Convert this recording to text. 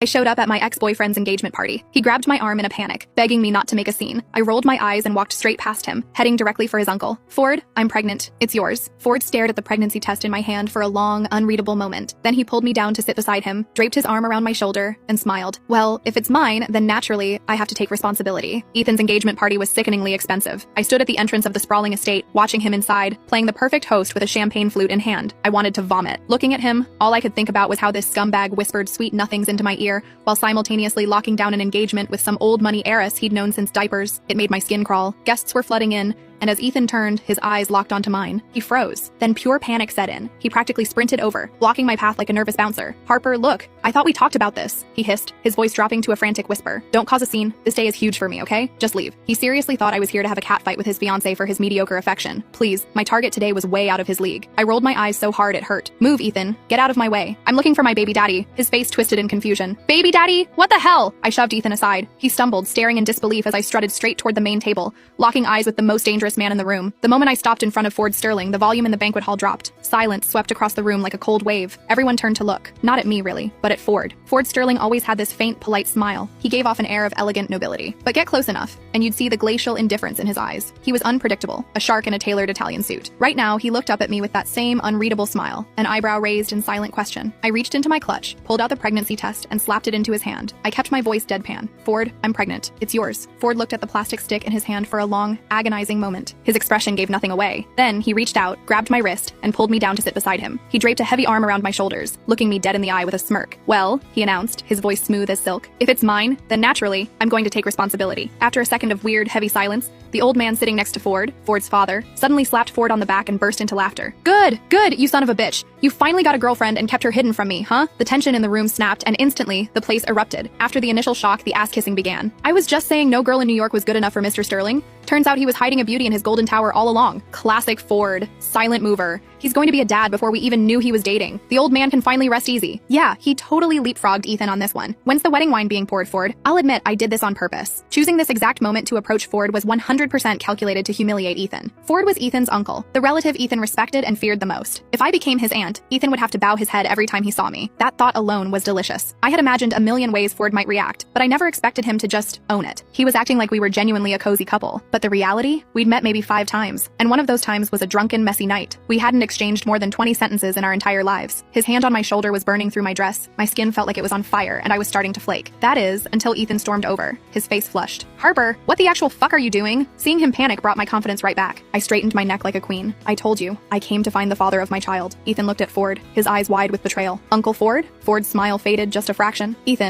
I showed up at my ex-boyfriend's engagement party. He grabbed my arm in a panic, begging me not to make a scene. I rolled my eyes and walked straight past him, heading directly for his uncle. "Ford, I'm pregnant. It's yours." Ford stared at the pregnancy test in my hand for a long, unreadable moment. Then he pulled me down to sit beside him, draped his arm around my shoulder, and smiled. "Well, if it's mine, then naturally, I have to take responsibility." Ethan's engagement party was sickeningly expensive. I stood at the entrance of the sprawling estate, watching him inside, playing the perfect host with a champagne flute in hand. I wanted to vomit. Looking at him, all I could think about was how this scumbag whispered sweet nothings into my ear, while simultaneously locking down an engagement with some old money heiress he'd known since diapers. It made my skin crawl. Guests were flooding in, and as Ethan turned, his eyes locked onto mine. He froze. Then pure panic set in. He practically sprinted over, blocking my path like a nervous bouncer. "Harper, look. I thought we talked about this," he hissed, his voice dropping to a frantic whisper. "Don't cause a scene. This day is huge for me, okay? Just leave." He seriously thought I was here to have a catfight with his fiancée for his mediocre affection. Please, my target today was way out of his league. I rolled my eyes so hard it hurt. "Move, Ethan. Get out of my way. I'm looking for my baby daddy." His face twisted in confusion. "Baby daddy? What the hell?" I shoved Ethan aside. He stumbled, staring in disbelief as I strutted straight toward the main table, locking eyes with the most dangerous man in the room. The moment I stopped in front of Ford Sterling, the volume in the banquet hall dropped. Silence swept across the room like a cold wave. Everyone turned to look. Not at me, really, but at Ford. Ford Sterling always had this faint, polite smile. He gave off an air of elegant nobility. But get close enough, and you'd see the glacial indifference in his eyes. He was unpredictable, a shark in a tailored Italian suit. Right now, he looked up at me with that same unreadable smile, an eyebrow raised in silent question. I reached into my clutch, pulled out the pregnancy test, and slapped it into his hand. I kept my voice deadpan. "Ford, I'm pregnant. It's yours." Ford looked at the plastic stick in his hand for a long, agonizing moment. His expression gave nothing away. Then he reached out, grabbed my wrist, and pulled me down to sit beside him. He draped a heavy arm around my shoulders, looking me dead in the eye with a smirk. "Well," he announced, his voice smooth as silk, "if it's mine, then naturally, I'm going to take responsibility." After a second of weird, heavy silence, the old man sitting next to Ford, Ford's father, suddenly slapped Ford on the back and burst into laughter. Good, you son of a bitch. You finally got a girlfriend and kept her hidden from me, huh?" The tension in the room snapped, and instantly, the place erupted. After the initial shock, the ass-kissing began. I was just saying no girl in New York was good enough for Mr. Sterling. Turns out he was hiding a beauty in his golden tower all along. Classic Ford. Silent mover. He's going to be a dad before we even knew he was dating. The old man can finally rest easy. Yeah, he totally leapfrogged Ethan on this one. When's the wedding wine being poured, Ford? I'll admit I did this on purpose. Choosing this exact moment to approach Ford was 100% calculated to humiliate Ethan. Ford was Ethan's uncle, the relative Ethan respected and feared the most. If I became his aunt, Ethan would have to bow his head every time he saw me. That thought alone was delicious. I had imagined a million ways Ford might react, but I never expected him to just own it. He was acting like we were genuinely a cozy couple. But the reality? We'd met maybe 5 times, and one of those times was a drunken, messy night. We hadn't exchanged more than 20 sentences in our entire lives. His hand on my shoulder was burning through my dress. My skin felt like it was on fire, and I was starting to flake. That is, until Ethan stormed over. His face flushed. "Harper, what the actual fuck are you doing?" Seeing him panic brought my confidence right back. I straightened my neck like a queen. "I told you, I came to find the father of my child." Ethan looked at Ford, his eyes wide with betrayal. "Uncle Ford?" Ford's smile faded just a fraction. "Ethan,